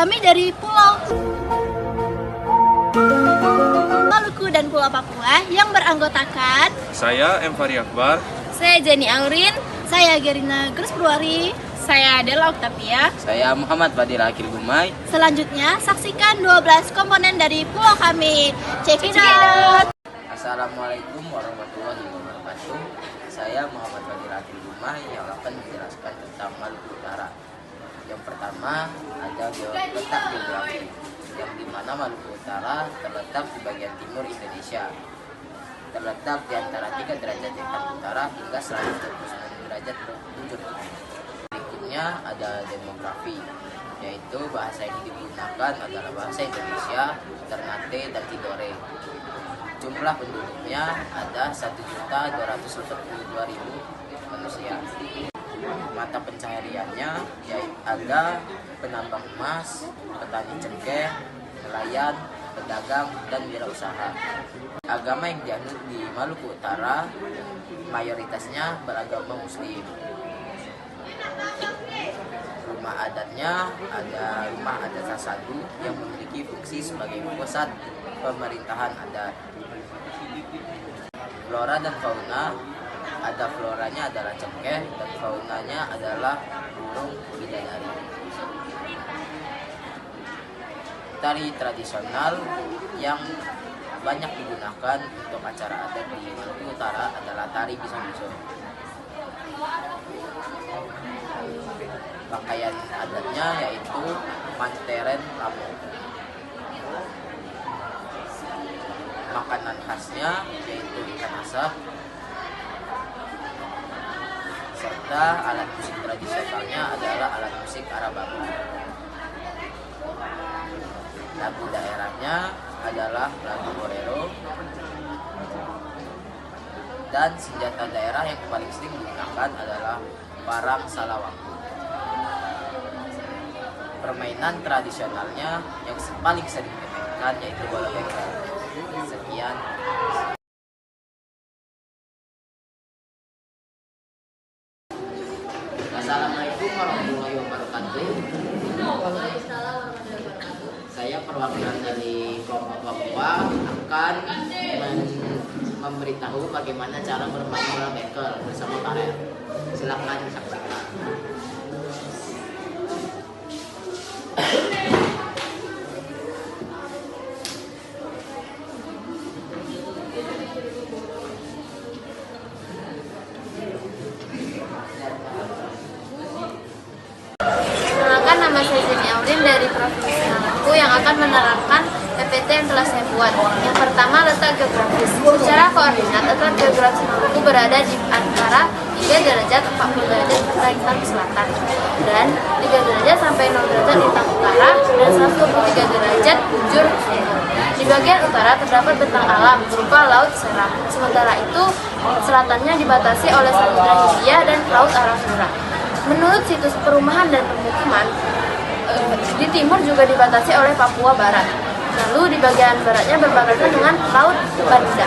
Kami dari Pulau Maluku dan Pulau Papua yang beranggotakan Saya M. Fahri Akbar. Saya Jenny Aurin. saya Gerina Grace Purwari. Saya Adela Octavia. Saya Muhammad Fadil Akil Gumay. Selanjutnya saksikan 12 komponen dari pulau kami. Check it out. Assalamualaikum warahmatullahi wabarakatuh. Saya Muhammad Fadil Akil Gumay yang akan menjelaskan tentang Maluku Utara. Yang pertama ada letak geografi, yang dimana Maluku Utara terletak di bagian timur Indonesia. Terletak di antara 3 derajat lintang utara hingga 129 derajat bujur. Berikutnya ada demografi, yaitu bahasa yang digunakan adalah bahasa Indonesia, Ternate, dan Tidore. Jumlah penduduknya ada 1.282.000 manusia. Mata pencahariannya yaitu ada penambang emas, petani cengkeh, nelayan, pedagang, dan wirausaha. Agama yang dianut di Maluku Utara mayoritasnya beragama Muslim. Rumah adatnya ada rumah adat Sasadu yang memiliki fungsi sebagai pusat pemerintahan adat. Flora dan fauna, ada floranya adalah cengkeh dan faunanya adalah burung bidadari. Tari tradisional yang banyak digunakan untuk acara adat di Maluku Utara adalah tari biso-biso. Pakaian adatnya yaitu manteren lamu. Makanan khasnya yaitu ikan asap, serta alat musik tradisionalnya adalah alat musik Arabaku. Lagu daerahnya adalah lagu bolero, dan senjata daerah yang paling sering digunakan adalah parang salawaku. Permainan tradisionalnya yang paling sering dimainkan yaitu bola bekel. Sekian. Assalamualaikum warahmatullahi wabarakatuh. Saya perwakilan dari kelompok Papua akan memberitahu bagaimana cara bermain bola bekel bersama Pak. Silakan saksikan. Perkenalkan, nama saya Jenny Aurin dari Provinsi Maluku yang akan menerangkan PPT yang telah saya buat. Yang pertama, letak geografis. Secara koordinat, letak geografis Maluku berada di antara 3 derajat 40 derajat lintang selatan dan 3 derajat sampai 0 derajat lintang utara dan 123 derajat bujur timur. Di bagian utara terdapat bentang alam berupa Laut Seram. Sementara itu, selatannya dibatasi oleh Samudra Hindia dan Laut Arafura. Menurut situs perumahan dan pemukiman, di timur juga dibatasi oleh Papua Barat. Lalu di bagian baratnya berbatasan dengan Laut Banda.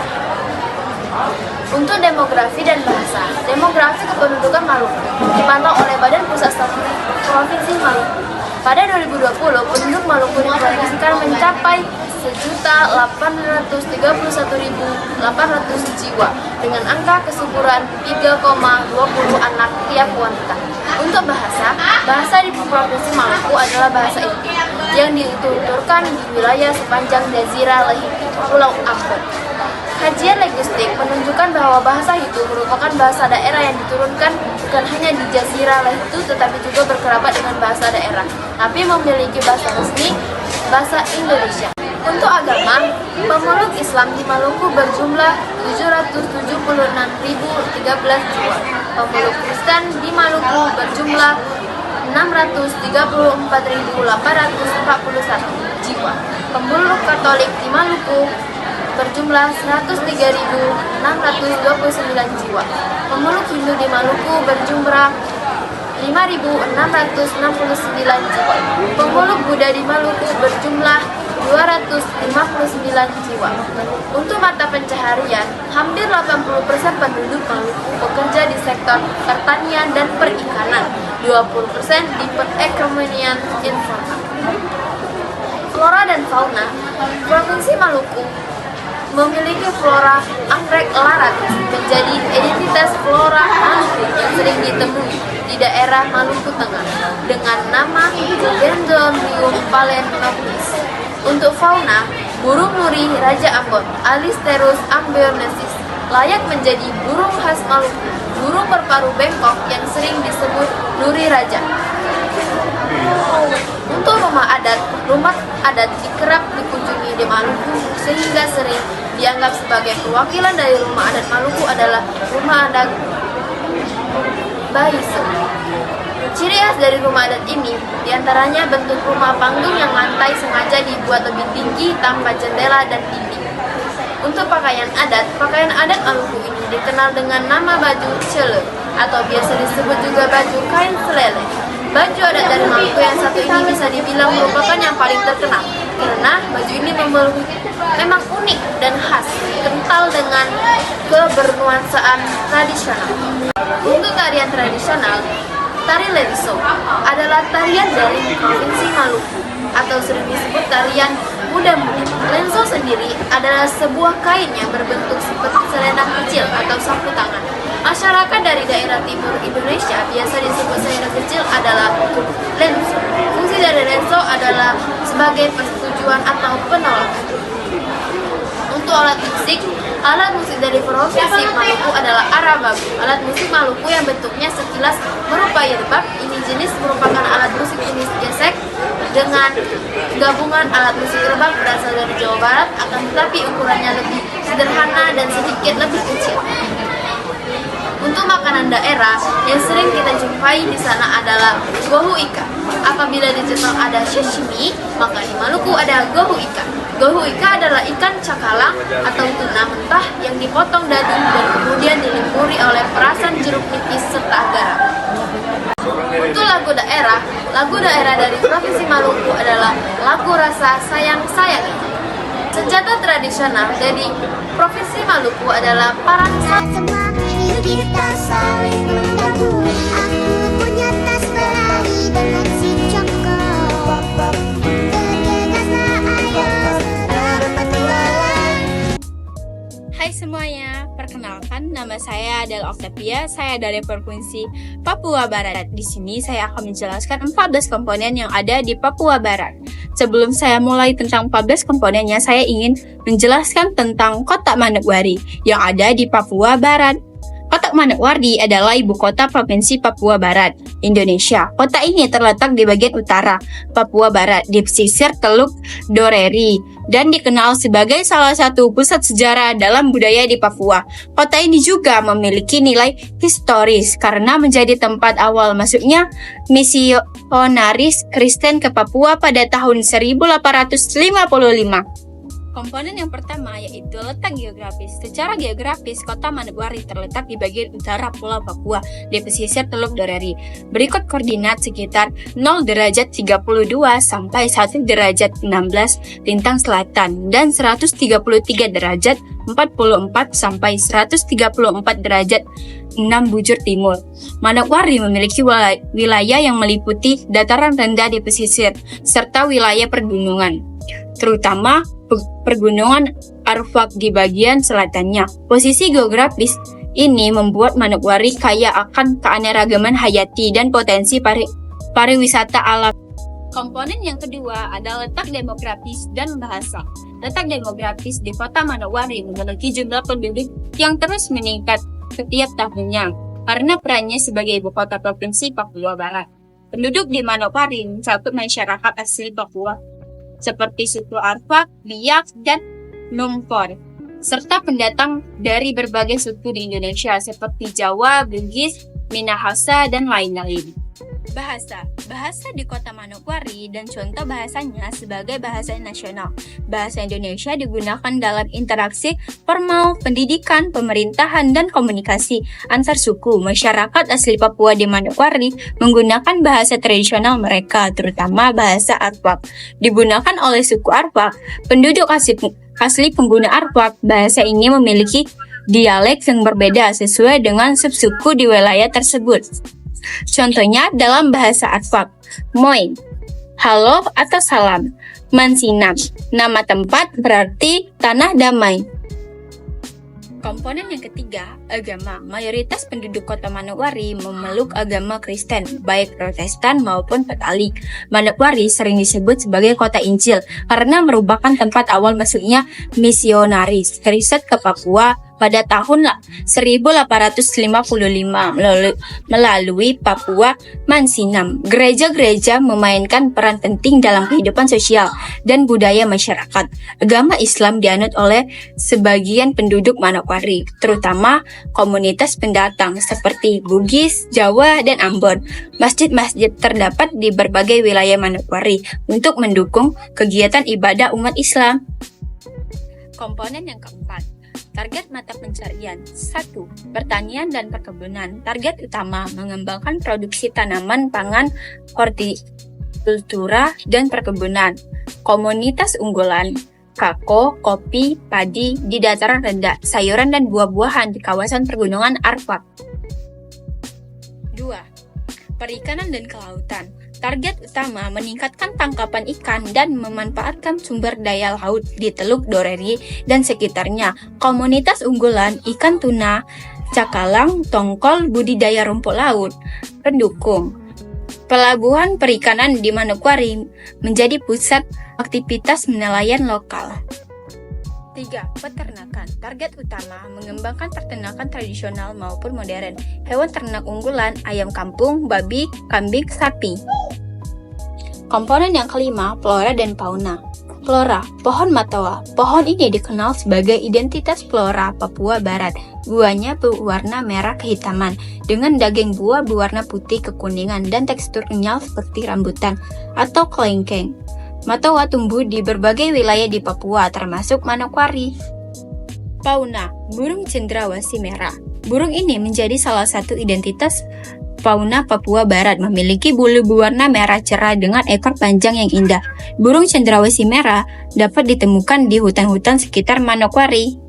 Untuk demografi dan bahasa, demografi kependudukan Maluku dipantau oleh Badan Pusat Statistik Provinsi Maluku. Pada 2020, penduduk Maluku diproyeksikan mencapai 1.831.800 jiwa dengan angka kesuburan 3,20 anak tiap wanita. Untuk bahasa di Provinsi Maluku adalah bahasa Inti yang dituturkan di wilayah sepanjang Jazirah Lehiti, Pulau Ambon. Kajian linguistik menunjukkan bahwa bahasa itu merupakan bahasa daerah yang diturunkan bukan hanya di Jazirah Lehiti tetapi juga berkerabat dengan bahasa daerah, tapi memiliki bahasa resmi, bahasa Indonesia. Untuk agama, pemeluk Islam di Maluku berjumlah 776.013 jiwa. Pemeluk Kristen di Maluku berjumlah 634.841 jiwa. Pemeluk Katolik di Maluku berjumlah 103.629 jiwa. Pemeluk Hindu di Maluku berjumlah 5.669 jiwa. Pemeluk Buddha di Maluku berjumlah 259 jiwa. Untuk mata pencaharian, hampir 80% penduduk Maluku bekerja di sektor pertanian dan perikanan, 20% di perekonomian informal. flora dan fauna, Provinsi Maluku memiliki flora anggrek larat menjadi identitas flora Maluku yang sering ditemui di daerah Maluku Tengah dengan nama Dendrobium phalenopsis. Untuk fauna, burung nuri Raja Ambon Alisterus ambionensis layak menjadi burung khas Maluku, burung berparuh bengkok yang sering disebut nuri raja. Untuk rumah adat kerap dikunjungi di Maluku sehingga sering dianggap sebagai perwakilan dari rumah adat Maluku adalah rumah adat Baiso. Ciri khas dari rumah adat ini diantaranya bentuk rumah panggung yang lantai sengaja dibuat lebih tinggi tanpa jendela dan dinding. Untuk pakaian adat Maluku ini dikenal dengan nama baju cele atau biasa disebut juga baju kain selele. Baju adat dari Maluku yang satu ini bisa dibilang merupakan yang paling terkenal karena baju ini memang unik dan khas, kental dengan kebernuansaan tradisional. Untuk tarian tradisional, tari lenso adalah tarian dari Provinsi Maluku atau sering disebut tarian muda-mudi. Lenso sendiri adalah sebuah kain yang berbentuk seperti selendang kecil atau sapu tangan. Masyarakat dari daerah timur Indonesia biasa disebut selendang kecil adalah lenso. Fungsi dari lenso adalah sebagai persetujuan atau penolakan. Untuk alat musik dari Provinsi Maluku adalah arababu. Alat musik Maluku yang bentuknya sekilas menyerupai rebab. Ini jenis merupakan alat musik jenis gesek dengan gabungan alat musik rebab berasal dari Jawa Barat, akan tetapi ukurannya lebih sederhana dan sedikit lebih kecil. Untuk makanan daerah yang sering kita jumpai di sana adalah gohu ika. Apabila di Jepang ada sashimi, maka di Maluku ada gohu ika. Gohu ika adalah ikan cakalang atau tuna mentah yang dipotong daging dan kemudian dilumuri oleh perasan jeruk nipis serta garam. Untuk lagu daerah dari Provinsi Maluku adalah lagu rasa sayang-sayang. Senjata tradisional dari Provinsi Maluku adalah parang Yuk kita saling membantu. Aku punya tas berlari dengan si Joko. Bergegaslah ayo segera berpetualang. Hai semuanya, perkenalkan nama saya adalah Octavia. Saya dari Provinsi Papua Barat. Di sini saya akan menjelaskan 14 komponen yang ada di Papua Barat. Sebelum saya mulai tentang 14 komponennya, saya ingin menjelaskan tentang Kota Manokwari yang ada di Papua Barat. Kota Manokwari adalah ibu kota Provinsi Papua Barat, Indonesia. Kota ini terletak di bagian utara Papua Barat, di pesisir Teluk Doreri, dan dikenal sebagai salah satu pusat sejarah dalam budaya di Papua. Kota ini juga memiliki nilai historis karena menjadi tempat awal masuknya misionaris Kristen ke Papua pada tahun 1855. Komponen yang pertama yaitu letak geografis. Secara geografis, Kota Manokwari terletak di bagian utara Pulau Papua di pesisir Teluk Doreri. Berikut koordinat sekitar 0 derajat 32 sampai 1 derajat 16 lintang selatan dan 133 derajat 44 sampai 134 derajat 6 bujur timur. Manokwari memiliki wilayah yang meliputi dataran rendah di pesisir serta wilayah pergunungan, terutama pergunungan Arfak di bagian selatannya. Posisi geografis ini membuat Manokwari kaya akan keanekaragaman hayati dan potensi pariwisata alam. Komponen yang kedua adalah letak demografis dan bahasa. Letak demografis di Kota Manokwari memiliki jumlah penduduk yang terus meningkat setiap tahunnya karena perannya sebagai ibu kota Provinsi Papua Barat. Penduduk di Manokwari mencakup masyarakat asli Papua seperti suku Arfak, Biak, dan Numfor, serta pendatang dari berbagai suku di Indonesia seperti Jawa, Bugis, Minahasa, dan lain-lain. Bahasa di Kota Manokwari dan contoh bahasanya sebagai bahasa nasional. Bahasa Indonesia digunakan dalam interaksi formal, pendidikan, pemerintahan, dan komunikasi antar suku. Masyarakat asli Papua di Manokwari menggunakan bahasa tradisional mereka, terutama bahasa Arfak. Digunakan oleh suku Arfak, penduduk asli pengguna Arfak. Bahasa ini memiliki dialek yang berbeda sesuai dengan subsuku di wilayah tersebut. Contohnya dalam bahasa Arfak, Moin, Halo atau salam. Mansinam, nama tempat berarti tanah damai. Komponen yang ketiga, agama. Mayoritas penduduk kota Manokwari memeluk agama Kristen, baik Protestan maupun Katolik. Manokwari sering disebut sebagai kota Injil karena merupakan tempat awal masuknya misionaris riset ke Papua pada tahun 1855 melalui Papua Mansinam. Gereja-gereja memainkan peran penting dalam kehidupan sosial dan budaya masyarakat. Agama Islam dianut oleh sebagian penduduk Manokwari, terutama komunitas pendatang seperti Bugis, Jawa, dan Ambon. Masjid-masjid terdapat di berbagai wilayah Manokwari untuk mendukung kegiatan ibadah umat Islam. Komponen yang keempat, target mata pencarian. 1. Pertanian dan perkebunan. Target utama mengembangkan produksi tanaman pangan, hortikultura, dan perkebunan. Komunitas unggulan, kakao, kopi, padi di dataran rendah, sayuran dan buah-buahan di kawasan pergunungan Arfak. 2. Perikanan dan kelautan. Target utama meningkatkan tangkapan ikan dan memanfaatkan sumber daya laut di Teluk Doreri dan sekitarnya. Komunitas unggulan ikan tuna, cakalang, tongkol, budidaya rumput laut. Pendukung. Pelabuhan perikanan di Manokwari menjadi pusat aktivitas nelayan lokal. 3. Peternakan. Target utama mengembangkan peternakan tradisional maupun modern. Hewan ternak unggulan, ayam kampung, babi, kambing, sapi. Komponen yang kelima, flora dan fauna. Flora, pohon matoa. Pohon ini dikenal sebagai identitas flora Papua Barat. Buahnya berwarna merah kehitaman, dengan daging buah berwarna putih kekuningan dan tekstur kenyal seperti rambutan atau kelengkeng. Matoa tumbuh di berbagai wilayah di Papua, termasuk Manokwari. Fauna, burung cendrawasih merah. Burung ini menjadi salah satu identitas fauna Papua Barat, memiliki bulu berwarna merah cerah dengan ekor panjang yang indah. Burung cendrawasih merah dapat ditemukan di hutan-hutan sekitar Manokwari.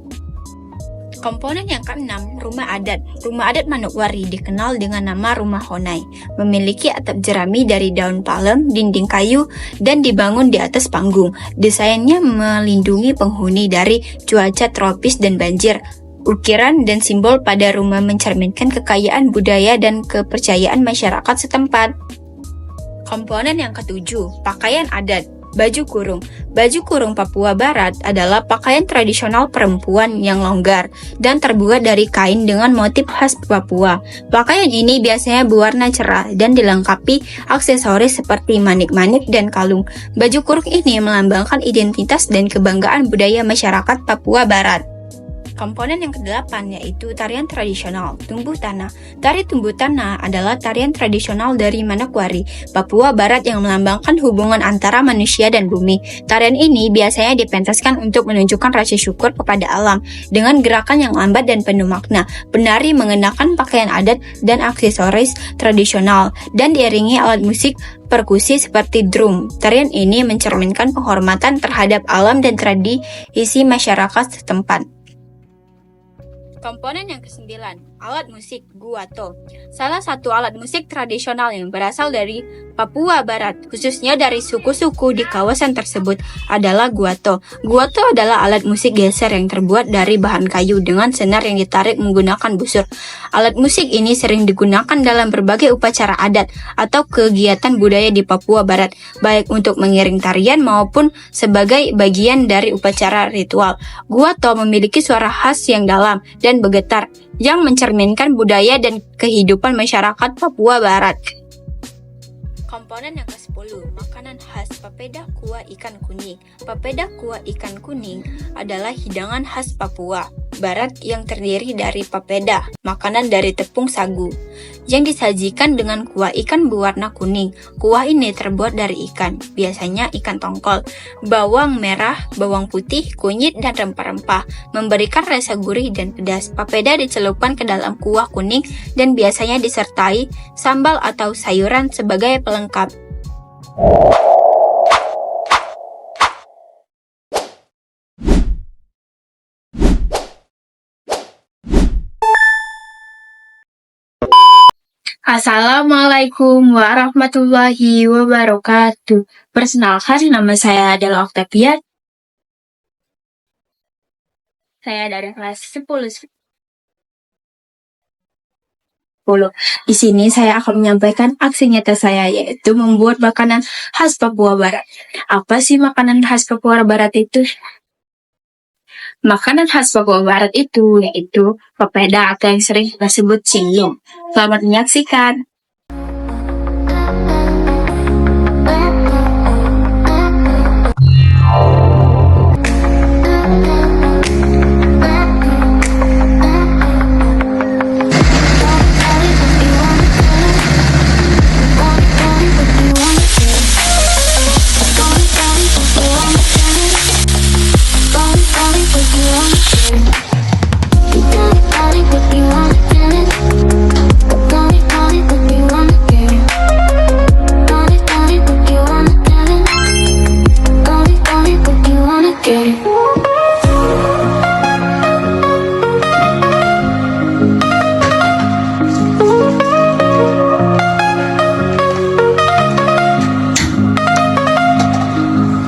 Komponen yang keenam, rumah adat. Rumah adat Manokwari dikenal dengan nama Rumah Honai, memiliki atap jerami dari daun palem, dinding kayu, dan dibangun di atas panggung. Desainnya melindungi penghuni dari cuaca tropis dan banjir. Ukiran dan simbol pada rumah mencerminkan kekayaan budaya dan kepercayaan masyarakat setempat. Komponen yang ketujuh, pakaian adat. Baju kurung. Baju kurung Papua Barat adalah pakaian tradisional perempuan yang longgar dan terbuat dari kain dengan motif khas Papua. Pakaian ini biasanya berwarna cerah dan dilengkapi aksesoris seperti manik-manik dan kalung. Baju kurung ini melambangkan identitas dan kebanggaan budaya masyarakat Papua Barat. Komponen yang kedelapan yaitu tarian tradisional, tumbuh tanah. Tari tumbuh tanah adalah tarian tradisional dari Manokwari, Papua Barat yang melambangkan hubungan antara manusia dan bumi. Tarian ini biasanya dipentaskan untuk menunjukkan rasa syukur kepada alam dengan gerakan yang lambat dan penuh makna. Penari mengenakan pakaian adat dan aksesoris tradisional dan diiringi alat musik perkusi seperti drum. Tarian ini mencerminkan penghormatan terhadap alam dan tradisi masyarakat setempat. Komponen yang kesembilan, alat musik guato. Salah satu alat musik tradisional yang berasal dari Papua Barat, khususnya dari suku-suku di kawasan tersebut, adalah guato. Guato adalah alat musik geser yang terbuat dari bahan kayu dengan senar yang ditarik menggunakan busur. Alat musik ini sering digunakan dalam berbagai upacara adat atau kegiatan budaya di Papua Barat, baik untuk mengiring tarian maupun sebagai bagian dari upacara ritual. Guato memiliki suara khas yang dalam dan bergetar yang mencerminkan budaya dan kehidupan masyarakat Papua Barat. Komponen yang ke-10, makanan khas papeda kuah ikan kuning. Papeda kuah ikan kuning adalah hidangan khas Papua Barat yang terdiri dari papeda, makanan dari tepung sagu, yang disajikan dengan kuah ikan berwarna kuning. Kuah ini terbuat dari ikan, biasanya ikan tongkol, bawang merah, bawang putih, kunyit, dan rempah-rempah, memberikan rasa gurih dan pedas. Papeda dicelupkan ke dalam kuah kuning dan biasanya disertai sambal atau sayuran sebagai pelengkap. Assalamualaikum warahmatullahi wabarakatuh. Perkenalkan, nama saya adalah Octavia. Saya dari kelas 10. Di sini saya akan menyampaikan aksi nyata saya, yaitu membuat makanan khas Papua Barat. Apa sih makanan khas Papua Barat itu? Makanan khas Papua Barat itu yaitu papeda atau yang sering kita sebut cinglung. Selamat menyaksikan.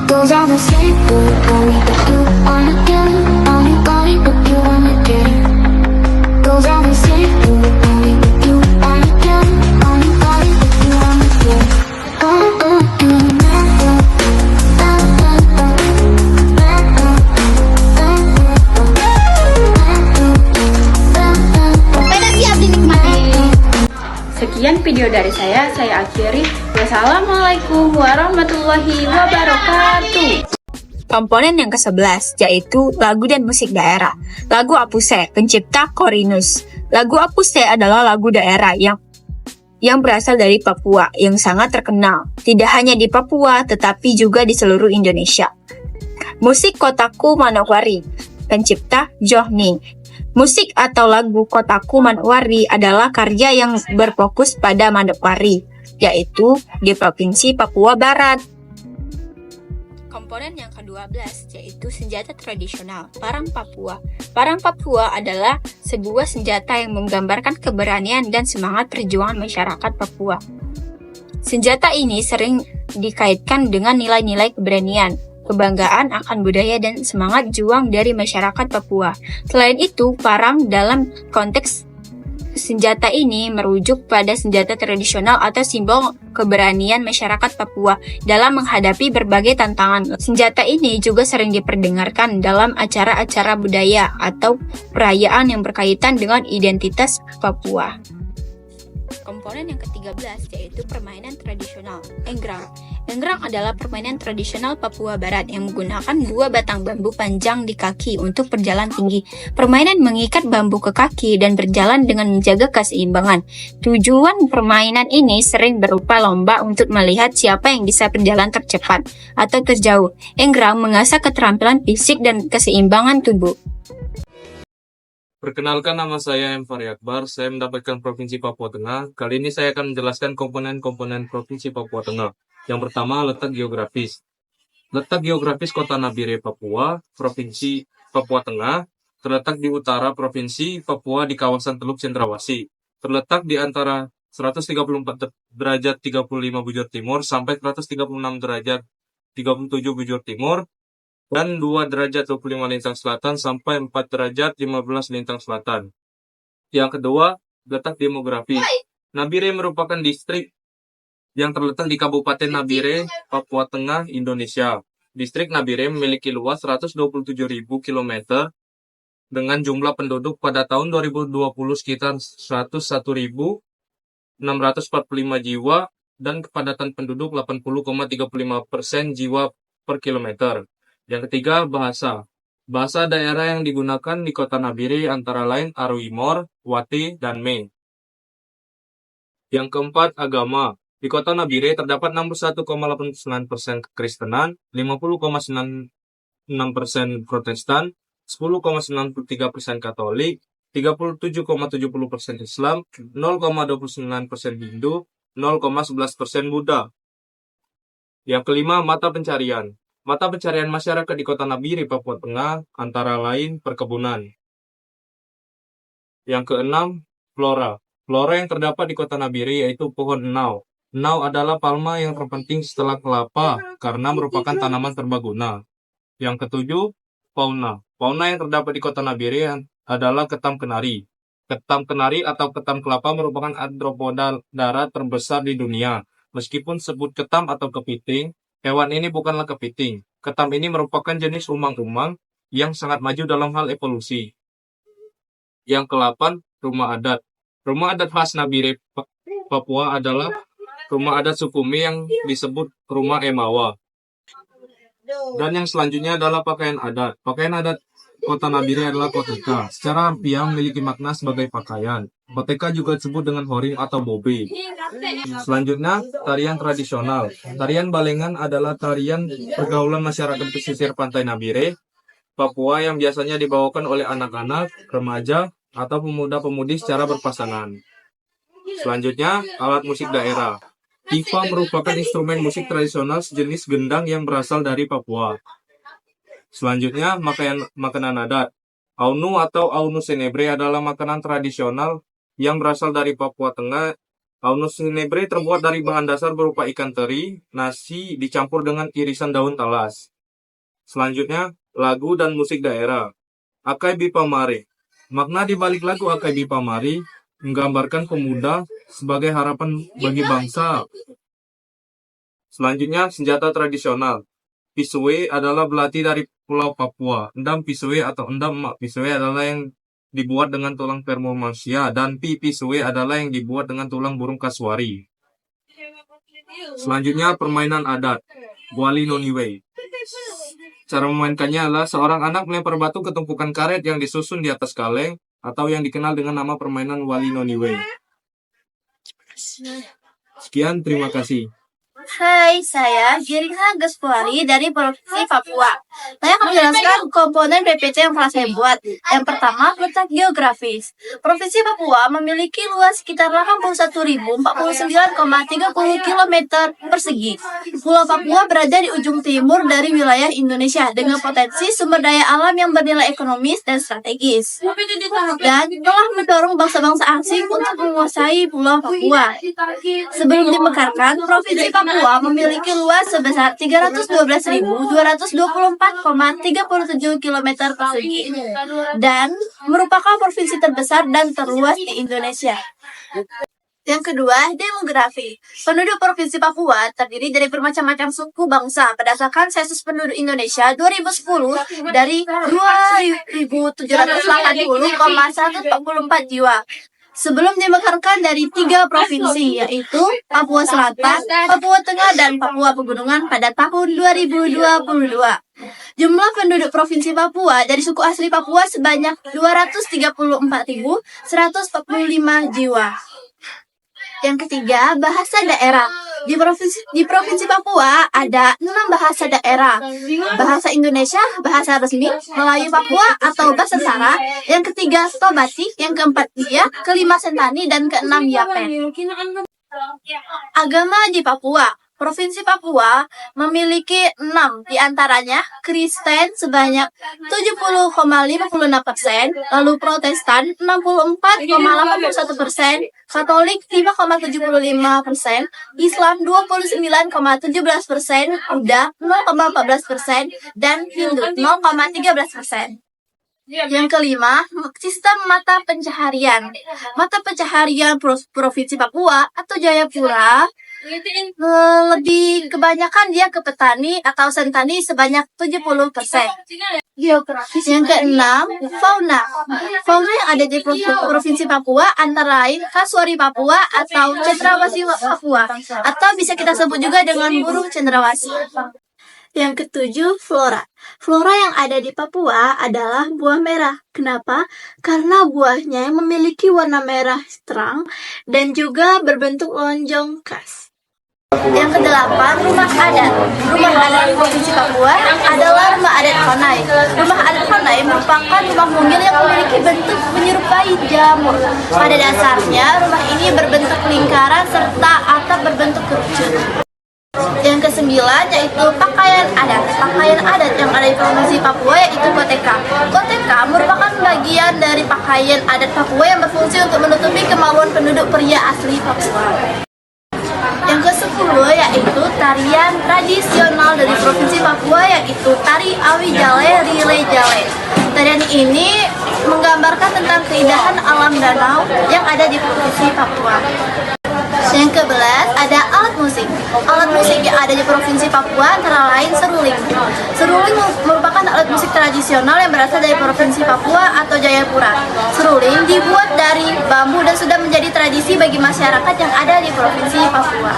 Those are the same good boy that you wanna get. Anybody but you wanna get. Those are the same good boy that you wanna get. Anybody but you wanna get. Sepeda siap dinikmati. Sekian video dari saya akhiri. Wassalamualaikum warahmatullahi wabarakatuh. Komponen yang ke-11 yaitu lagu dan musik daerah. Lagu Apuse, pencipta Korinus. Lagu Apuse adalah lagu daerah yang berasal dari Papua yang sangat terkenal, tidak hanya di Papua tetapi juga di seluruh Indonesia. Musik Kotaku Manokwari, pencipta Johni. Musik atau lagu Kotaku Manokwari adalah karya yang berfokus pada Manokwari, yaitu di Provinsi Papua Barat. Komponen yang ke-12 yaitu senjata tradisional, parang Papua. Parang Papua adalah sebuah senjata yang menggambarkan keberanian dan semangat perjuangan masyarakat Papua. Senjata ini sering dikaitkan dengan nilai-nilai keberanian, kebanggaan akan budaya dan semangat juang dari masyarakat Papua. Selain itu, parang dalam konteks senjata ini merujuk pada senjata tradisional atau simbol keberanian masyarakat Papua dalam menghadapi berbagai tantangan. Senjata ini juga sering diperdengarkan dalam acara-acara budaya atau perayaan yang berkaitan dengan identitas Papua. Komponen yang ke-13 yaitu permainan tradisional, enggrang. Enggrang adalah permainan tradisional Papua Barat yang menggunakan 2 batang bambu panjang di kaki untuk berjalan tinggi. Permainan mengikat bambu ke kaki dan berjalan dengan menjaga keseimbangan. Tujuan permainan ini sering berupa lomba untuk melihat siapa yang bisa berjalan tercepat atau terjauh. Enggrang mengasah keterampilan fisik dan keseimbangan tubuh. Perkenalkan, nama saya M. Fahri Akbar, saya mendapatkan Provinsi Papua Tengah. Kali ini saya akan menjelaskan komponen-komponen Provinsi Papua Tengah. Yang pertama, letak geografis. Letak geografis Kota Nabire, Papua, Provinsi Papua Tengah, terletak di utara Provinsi Papua di kawasan Teluk Cendrawasih. Terletak di antara 134 derajat 35 bujur timur sampai 136 derajat 37 bujur timur, dan 2 derajat 25 lintang selatan sampai 4 derajat 15 lintang selatan. Yang kedua, letak demografi. Nabire merupakan distrik yang terletak di Kabupaten Nabire, Papua Tengah, Indonesia. Distrik Nabire memiliki luas 127.000 km dengan jumlah penduduk pada tahun 2020 sekitar 101.645 jiwa dan kepadatan penduduk 80,35% jiwa per kilometer. Yang ketiga, bahasa. Bahasa daerah yang digunakan di Kota Nabire antara lain Aruimor, Wati, dan Me. Yang keempat, agama. Di Kota Nabire terdapat 61,89% Kekristenan, 50,96% Protestan, 10,93% Katolik, 37,70% Islam, 0,29% Hindu, 0,11% Buddha. Yang kelima, mata pencarian. Mata pencarian masyarakat di Kota Nabire, Papua Tengah, antara lain perkebunan. Yang keenam, flora. Flora yang terdapat di kota Nabire yaitu pohon enau. Enau adalah palma yang terpenting setelah kelapa karena merupakan tanaman serbaguna. Yang ketujuh, fauna. Fauna yang terdapat di kota Nabire adalah ketam kenari. Ketam kenari atau ketam kelapa merupakan arthropoda darat terbesar di dunia. Meskipun sebut ketam atau kepiting, hewan ini bukanlah kepiting. Ketam ini merupakan jenis umang-umang yang sangat maju dalam hal evolusi. Yang ke-8, rumah adat. Rumah adat khas Nabire, Papua adalah rumah adat suku Mi yang disebut rumah Emawa. Dan yang selanjutnya adalah pakaian adat. Pakaian adat kota Nabire adalah koteka. Secara harfiah memiliki makna sebagai pakaian. Koteka juga disebut dengan horing atau bobe. Selanjutnya, tarian tradisional. Tarian balengan adalah tarian pergaulan masyarakat pesisir pantai Nabire, Papua yang biasanya dibawakan oleh anak-anak, remaja, atau pemuda-pemudi secara berpasangan. Selanjutnya, alat musik daerah. Tifa merupakan instrumen musik tradisional sejenis gendang yang berasal dari Papua. Selanjutnya, makanan adat. Aunu atau Aunu Senebre adalah makanan tradisional yang berasal dari Papua Tengah. Aunu Senebre terbuat dari bahan dasar berupa ikan teri, nasi dicampur dengan irisan daun talas. Selanjutnya, lagu dan musik daerah. Akai Bipamare. Makna di balik lagu Akai Bipamare menggambarkan pemuda sebagai harapan bagi bangsa. Selanjutnya, senjata tradisional. Pisue adalah belati dari Pulau Papua. Endam pisue atau endam emak pisue adalah yang dibuat dengan tulang permo manusia, dan pi pisue adalah yang dibuat dengan tulang burung kasuari. Selanjutnya, permainan adat. Wali Noniwe. Cara memainkannya adalah seorang anak melempar batu ke tumpukan karet yang disusun di atas kaleng, atau yang dikenal dengan nama permainan Wali Noniwe. Sekian, terima kasih. Hai, saya Girina Gespuari dari Provinsi Papua. Saya akan menjelaskan komponen PPT yang telah saya buat. Yang pertama, letak geografis. Provinsi Papua memiliki luas sekitar 81.049,30 km persegi. Pulau Papua berada di ujung timur dari wilayah Indonesia dengan potensi sumber daya alam yang bernilai ekonomis dan strategis. Dan telah mendorong bangsa-bangsa asing untuk menguasai Pulau Papua. Sebelum dimekarkan, Provinsi Papua memiliki luas sebesar 312.224,37 km persegi dan merupakan provinsi terbesar dan terluas di Indonesia. Yang kedua, demografi. Penduduk Provinsi Papua terdiri dari bermacam-macam suku bangsa berdasarkan sensus penduduk Indonesia 2010 dari 2.780,144 jiwa. Sebelum dimekarkan dari 3 provinsi, yaitu Papua Selatan, Papua Tengah, dan Papua Pegunungan pada tahun 2022. Jumlah penduduk Provinsi Papua dari suku asli Papua sebanyak 234.145 jiwa. Yang ketiga, bahasa daerah. Di Provinsi Papua ada 6 bahasa daerah. Bahasa Indonesia, bahasa resmi, Melayu Papua atau Bahasa Sara. Yang ketiga, Tobati. Yang keempat, Dia. Kelima, Sentani. Dan keenam, Yapen. Agama di Papua. Provinsi Papua memiliki 6, diantaranya Kristen sebanyak 70,56%, lalu Protestan 64,81%, Katolik 5,75%, Islam 29,17%, Buddha 0,14%, dan Hindu 0,13%. Yang kelima, sistem mata pencaharian. Mata pencaharian Provinsi Papua atau Jayapura lebih kebanyakan dia ke petani atau sentani sebanyak 70%. Geografis. Yang keenam, fauna. Fauna yang ada di Provinsi Papua antara lain kasuari Papua atau cendrawasih Papua, atau bisa kita sebut juga dengan burung cendrawasih. Yang ketujuh, flora. Flora yang ada di Papua adalah buah merah. Kenapa? Karena buahnya memiliki warna merah terang dan juga berbentuk lonjong khas. Yang kedelapan, rumah adat. Rumah adat di Provinsi Papua adalah rumah adat Honai. Rumah adat Honai merupakan rumah mungil yang memiliki bentuk menyerupai jamur. Pada dasarnya, rumah ini berbentuk lingkaran serta atap berbentuk kerucut. Yang kesembilan yaitu pakaian adat. Pakaian adat yang ada di Provinsi Papua yaitu koteka. Koteka merupakan bagian dari pakaian adat Papua yang berfungsi untuk menutupi kemaluan penduduk pria asli Papua. Yang ke-10 yaitu tarian tradisional dari Provinsi Papua yaitu tari Awi Jale Rile Jale. Tarian ini menggambarkan tentang keindahan alam danau yang ada di Provinsi Papua. Yang ke-11 ada alat musik. Alat musik yang ada di Provinsi Papua antara lain seruling. Seruling merupakan alat musik tradisional yang berasal dari Provinsi Papua atau Jayapura. Seruling dibuat dari bambu dan sudah menjadi tradisi bagi masyarakat yang ada di Provinsi Papua.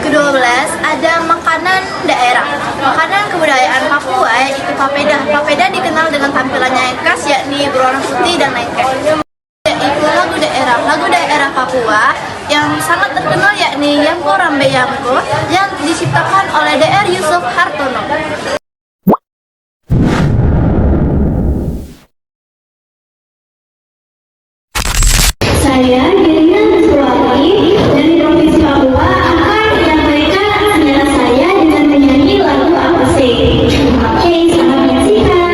Ke-12 ada makanan daerah. Makanan kebudayaan Papua yaitu papeda. Papeda dikenal dengan tampilannya yang khas yakni berwarna putih dan lengket. Yaitu lagu daerah. Lagu daerah Papua yang sangat terkenal yakni Yamko Rambe Yamko yang diciptakan oleh Dr. Yusuf Hartono. Saya Gina Suwari dari Provinsi Papua akan menyampaikan senjata saya dengan menyanyi lagu Apase. Oke, selamat menyaksikan.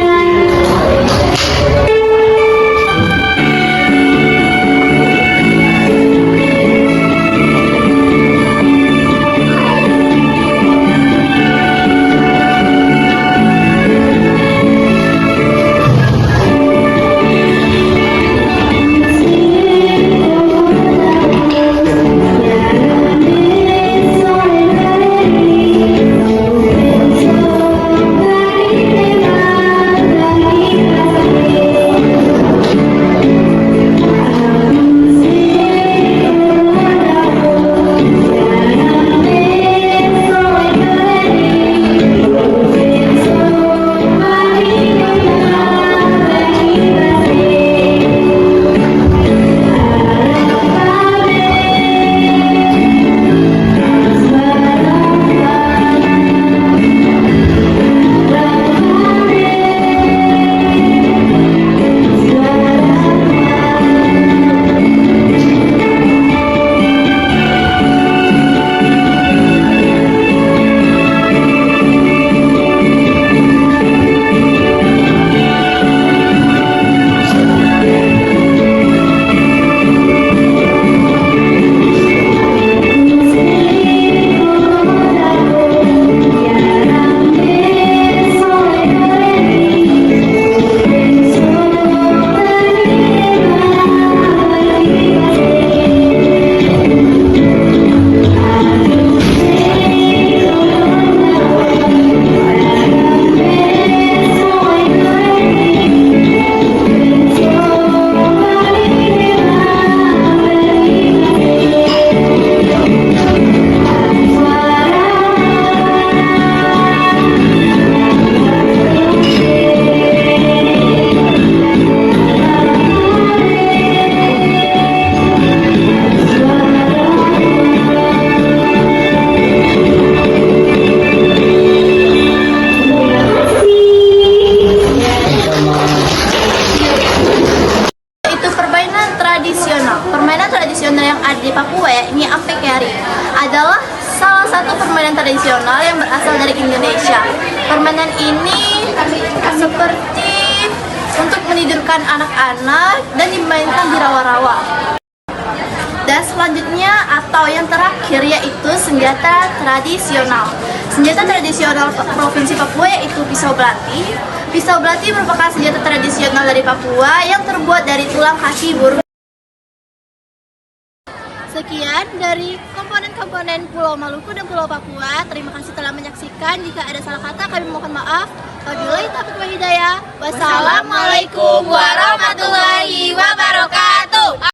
adalah salah satu permainan tradisional yang berasal dari Indonesia. Permainan ini seperti untuk menidurkan anak-anak dan dimainkan di rawa-rawa. Dan selanjutnya atau yang terakhir yaitu senjata tradisional. Senjata tradisional Provinsi Papua yaitu pisau belati. Pisau belati merupakan senjata tradisional dari Papua yang terbuat dari tulang kaki burung. Sekian dari komponen-komponen Pulau Maluku dan Pulau Papua. Terima kasih telah menyaksikan. Jika ada salah kata kami mohon maaf. Wabillahi taufiq wal hidayah. Wassalamualaikum.